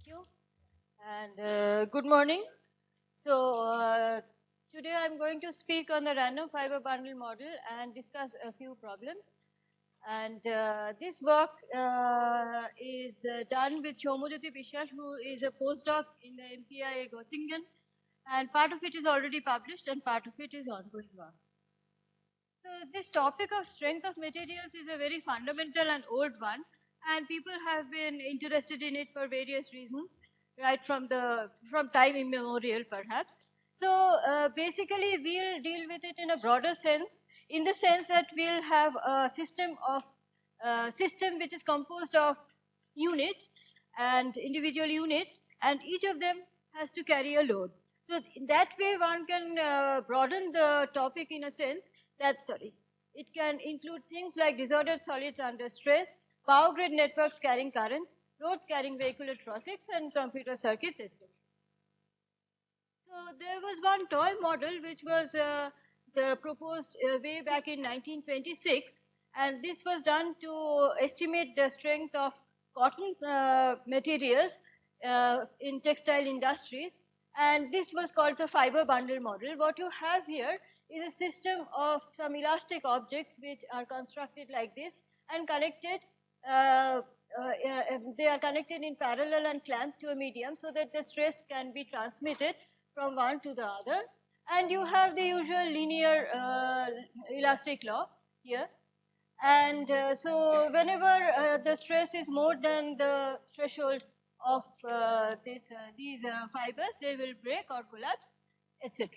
you and good morning. Today I'm going to speak on the random fiber bundle model and discuss a few problems. And this work is done with Shomojyoti Bishal, who is a postdoc in the MPIA Göttingen, and part of it is already published and part of it is ongoing work. So this topic of strength of materials is a very fundamental and old one, and people have been interested in it for various reasons, right from time immemorial, perhaps. So basically, we'll deal with it in a broader sense, in the sense that we'll have a system which is composed of units and individual units, and each of them has to carry a load. So in that way, one can broaden the topic in a sense that, it can include things like disordered solids under stress, power grid networks carrying currents, roads carrying vehicular traffics, and computer circuits, etc. So there was one toy model which was proposed way back in 1926, and this was done to estimate the strength of cotton materials in textile industries, and this was called the fiber bundle model. What you have here is a system of some elastic objects which are constructed like this and connected. They are connected in parallel and clamped to a medium so that the stress can be transmitted from one to the other. And you have the usual linear elastic law here. And so whenever the stress is more than the threshold of these fibers, they will break or collapse, etc.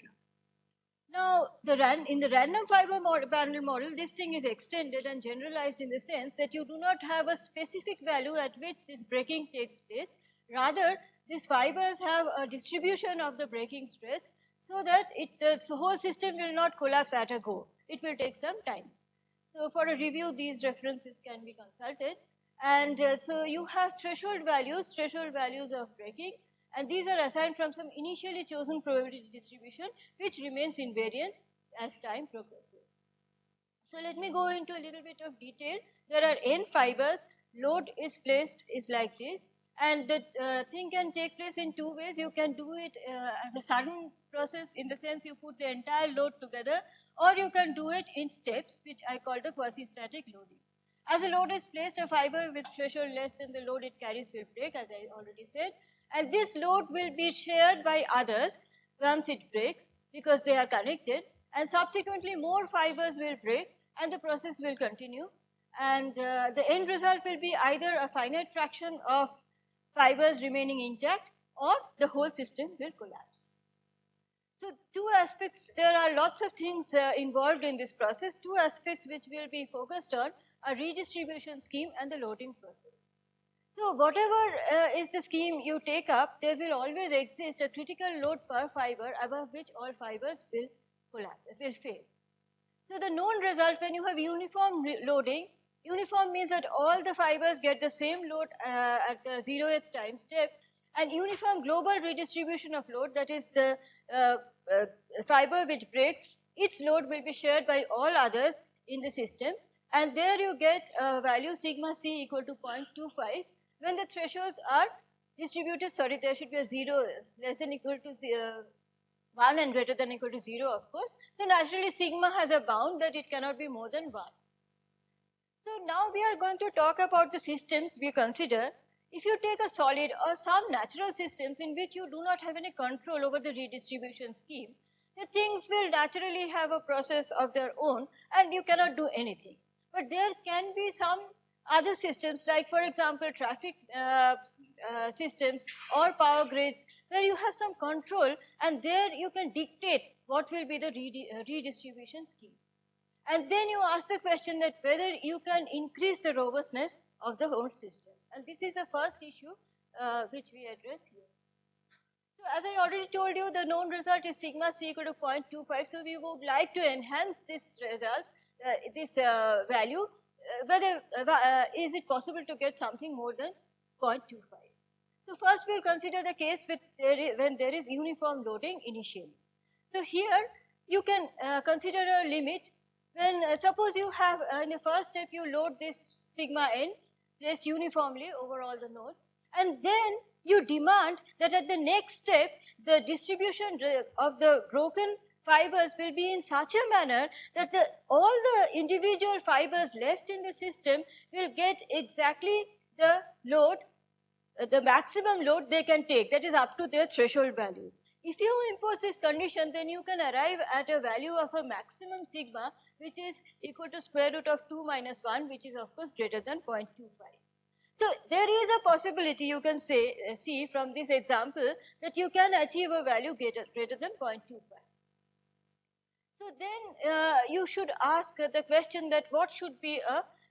Now, in the random fiber bundle model, this thing is extended and generalized in the sense that you do not have a specific value at which this breaking takes place. Rather, these fibers have a distribution of the breaking stress so that the whole system will not collapse at a go. It will take some time. So for a review, these references can be consulted. And so you have threshold values of breaking, and these are assigned from some initially chosen probability distribution which remains invariant as time progresses. So let me go into a little bit of detail. There are n fibers, load is like this, and the thing can take place in two ways. You can do it as a sudden process, in the sense you put the entire load together, or you can do it in steps, which I call the quasi-static loading. As a load is placed, a fiber with threshold less than the load it carries will break, as I already said, and this load will be shared by others once it breaks because they are connected, and subsequently more fibers will break and the process will continue, and the end result will be either a finite fraction of fibers remaining intact or the whole system will collapse. So two aspects, there are lots of things involved in this process. Two aspects which will be focused on are redistribution scheme and the loading process. So whatever is the scheme you take up, there will always exist a critical load per fiber above which all fibers will collapse, will fail. So the known result, when you have uniform loading, uniform means that all the fibers get the same load at the 0th time step, and uniform global redistribution of load, that is the fiber which breaks, its load will be shared by all others in the system, and there you get a value sigma c equal to 0.25. When the thresholds are distributed, there should be a 0 less than equal to 1 and greater than equal to 0, of course. So naturally sigma has a bound that it cannot be more than 1. So now we are going to talk about the systems we consider. If you take a solid or some natural systems in which you do not have any control over the redistribution scheme, the things will naturally have a process of their own and you cannot do anything. But there can be some other systems, like for example traffic systems or power grids, where you have some control and there you can dictate what will be the redistribution scheme. And then you ask the question that whether you can increase the robustness of the whole systems. And this is the first issue which we address here. So as I already told you, the known result is sigma c equal to 0.25. So we would like to enhance this result, this value. Whether is it possible to get something more than 0.25. So first we'll consider the case when there is uniform loading initially. So here you can consider a limit when suppose you have in the first step you load this sigma n placed uniformly over all the nodes, and then you demand that at the next step, the distribution of the broken fibers will be in such a manner that all the individual fibers left in the system will get exactly the load, the maximum load they can take, that is up to their threshold value. If you impose this condition, then you can arrive at a value of a maximum sigma which is equal to square root of 2 minus 1, which is of course greater than 0.25. So there is a possibility, you can say, see from this example, that you can achieve a value greater than 0.25. So then you should ask the question that what should be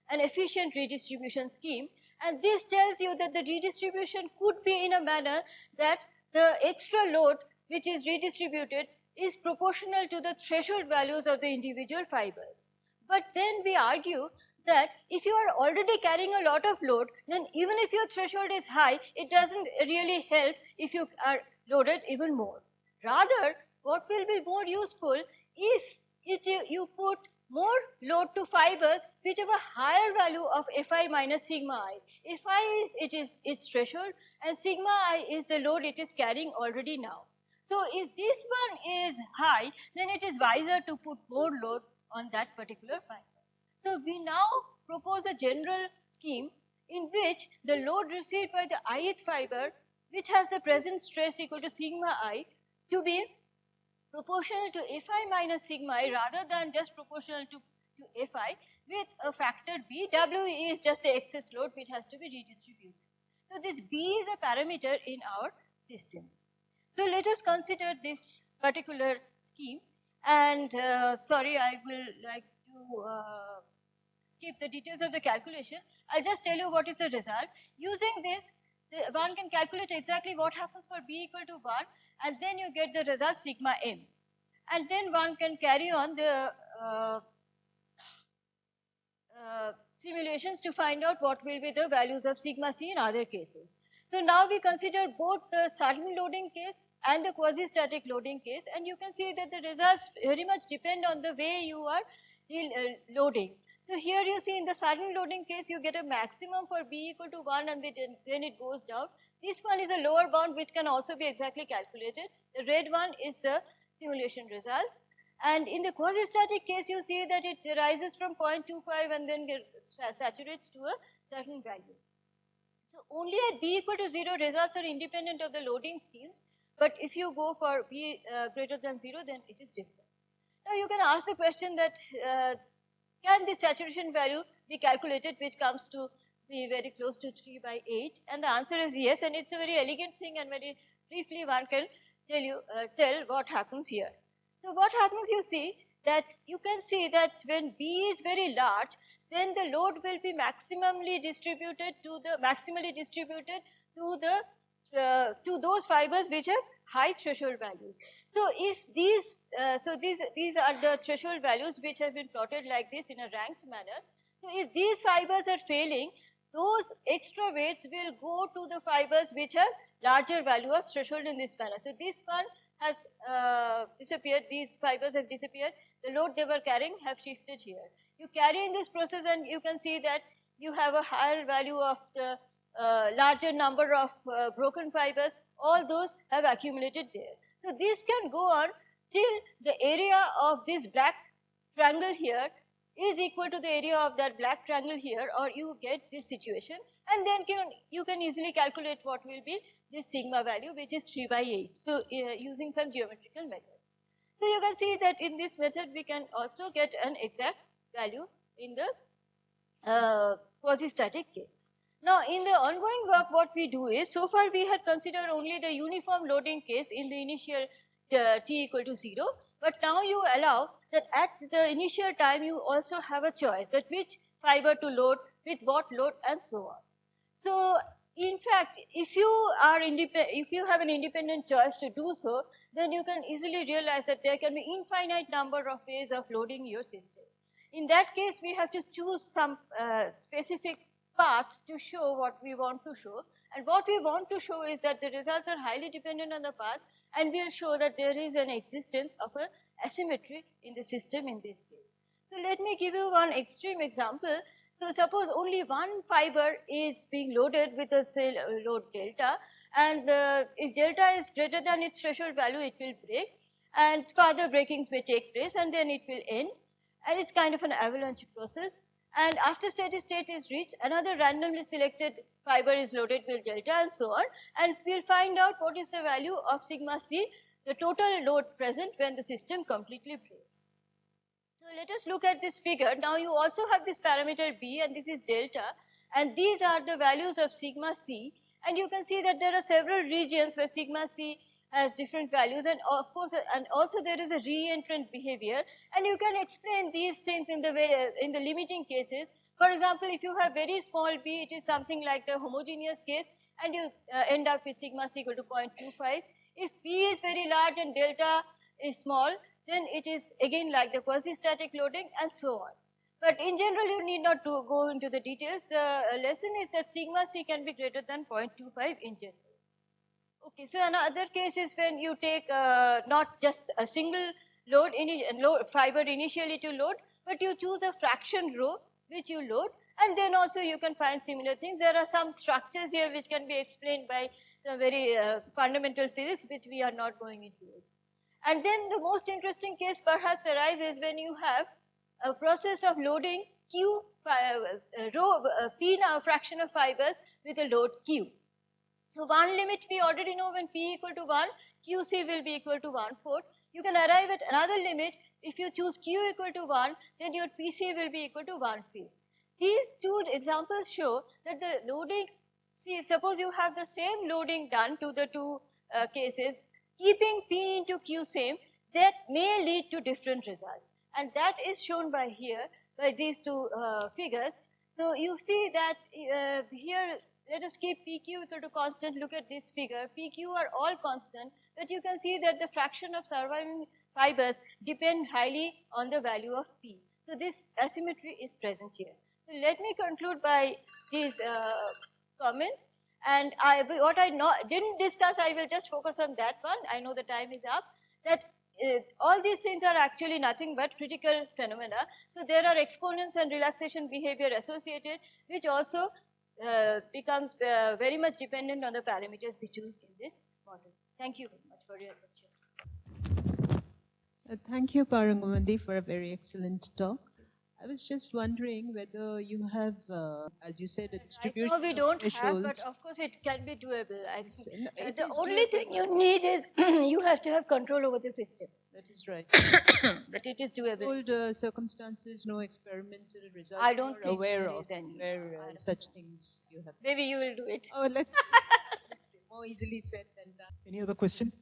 an efficient redistribution scheme, and this tells you that the redistribution could be in a manner that the extra load which is redistributed is proportional to the threshold values of the individual fibers. But then we argue that if you are already carrying a lot of load, then even if your threshold is high, it doesn't really help if you are loaded even more. Rather, what will be more useful if you put more load to fibers which have a higher value of Fi minus sigma I. Fi is its threshold, and sigma I is the load it is carrying already now. So if this one is high, then it is wiser to put more load on that particular fiber. So we now propose a general scheme in which the load received by the ith fiber, which has the present stress equal to sigma I, to be proportional to Fi minus sigma I rather than just proportional to Fi with a factor B. W is just the excess load which has to be redistributed. So this B is a parameter in our system. So let us consider this particular scheme, and sorry, I will like to skip the details of the calculation. I'll just tell you what is the result. Using this, one can calculate exactly what happens for B equal to 1, and then you get the result sigma m. And then one can carry on the simulations to find out what will be the values of sigma c in other cases. So now we consider both the sudden loading case and the quasi-static loading case, and you can see that the results very much depend on the way you are loading. So here you see in the sudden loading case you get a maximum for B equal to 1, and then it goes down. This one is a lower bound which can also be exactly calculated. The red one is the simulation results, and in the quasi-static case you see that it rises from 0.25 and then saturates to a certain value. So only at B equal to 0 results are independent of the loading schemes, but if you go for B greater than 0, then it is different. Now you can ask the question that can the saturation value be calculated, which comes to be very close to 3 by 8, and the answer is yes, and it's a very elegant thing, and very briefly one can tell what happens here. So what happens, you see that you can see that when B is very large, then the load will be maximally distributed to to those fibers which have high threshold values. So if these are the threshold values which have been plotted like this in a ranked manner. So if these fibers are failing, those extra weights will go to the fibers which have larger value of threshold in this manner. So this one has disappeared, these fibers have disappeared, the load they were carrying have shifted here. You carry in this process and you can see that you have a higher value of the larger number of broken fibers, all those have accumulated there. So this can go on till the area of this black triangle here is equal to the area of that black triangle here, or you get this situation, and then you can easily calculate what will be this sigma value, which is 3 by 8. So using some geometrical method. So you can see that in this method we can also get an exact value in the quasi-static case. Now in the ongoing work what we do is, so far we had considered only the uniform loading case in the initial t equal to 0, but now you allow that at the initial time you also have a choice that which fiber to load, with what load, and so on. So in fact, if you have an independent choice to do so, then you can easily realize that there can be infinite number of ways of loading your system. In that case, we have to choose some specific paths to show what we want to show, and what we want to show is that the results are highly dependent on the path, and we'll show that there is an existence of an asymmetry in the system in this case. So let me give you one extreme example. So suppose only one fiber is being loaded with a say load delta, and if delta is greater than its threshold value, it will break, and further breakings may take place, and then it will end, and it's kind of an avalanche process. And after steady state is reached, another randomly selected fiber is loaded with delta and so on, and we'll find out what is the value of sigma c, the total load present when the system completely breaks. So let us look at this figure. Now you also have this parameter b, and this is delta, and these are the values of sigma c, and you can see that there are several regions where sigma c has different values, and of course, and also there is a re-entrant behavior, and you can explain these things in the way, in the limiting cases. For example, if you have very small b, it is something like the homogeneous case, and you end up with sigma c equal to 0.25. If b is very large and delta is small, then it is again like the quasi-static loading and so on. But in general, you need not to go into the details. The lesson is that sigma c can be greater than 0.25 in general. Okay, so another case is when you take not just a single load, fiber initially to load, but you choose a fraction row which you load, and then also you can find similar things. There are some structures here which can be explained by the very fundamental physics, which we are not going into it. And then the most interesting case perhaps arises when you have a process of loading q row p now fraction of fibers with a load q. So one limit we already know, when p equal to 1, qc will be equal to 1/4. You can arrive at another limit. If you choose q equal to 1, then your pc will be equal to 1/5. These two examples show that the loading, see, suppose you have the same loading done to the two cases, keeping p into q same, that may lead to different results, and that is shown by here, by these two figures. So you see that here, let us keep PQ equal to constant. Look at this figure. PQ are all constant, but you can see that the fraction of surviving fibers depend highly on the value of P. So this asymmetry is present here. So let me conclude by these comments. And what I didn't discuss, I will just focus on that one. I know the time is up. That all these things are actually nothing but critical phenomena. So there are exponents and relaxation behavior associated, which also becomes very much dependent on the parameters we choose in this model. Thank you very much for your attention. Thank you, Parangamadi, for a very excellent talk. I was just wondering whether you have, as you said, a distribution I know we don't have, but of course it can be doable. The only thing you need is you have to have control over the system. That is right. But it is doable. Old circumstances, no experimental results. I don't think aware of where such things you have. Maybe you will do it. Oh, let's see. More easily said than done. Any other question?